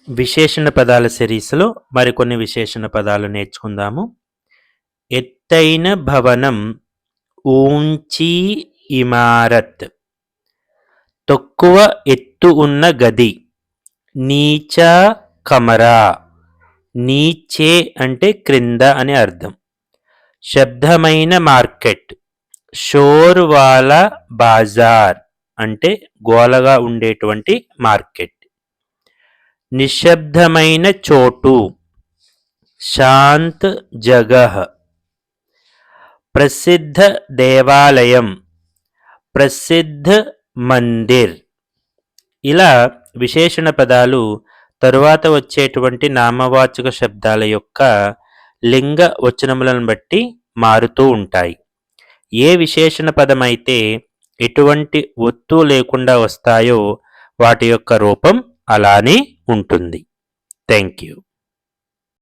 విశేషణ పదాల సిరీస్లో మరికొన్ని విశేషణ పదాలు నేర్చుకుందాము. ఎత్తైన భవనం, ఊంచీ ఇమారత్. తక్కువ ఎత్తు ఉన్న గది, నీచా కమరా. నీచే అంటే క్రింద అని అర్థం. శబ్దమైన మార్కెట్, షోర్వాలా బాజార్ అంటే గోలగా ఉండేటువంటి మార్కెట్. నిశ్శబ్దమైన చోటు, శాంత్ జగహ్. ప్రసిద్ధ దేవాలయం, ప్రసిద్ధ మందిర్. ఇలా విశేషణ పదాలు తరువాత వచ్చేటువంటి నామవాచక శబ్దాల యొక్క లింగ వచనములను బట్టి మారుతూ ఉంటాయి. ఏ విశేషణ పదం అయితే ఎటువంటి ఒత్తు లేకుండా వస్తాయో వాటి యొక్క రూపం అలానే ఉంటుంది. Thank you.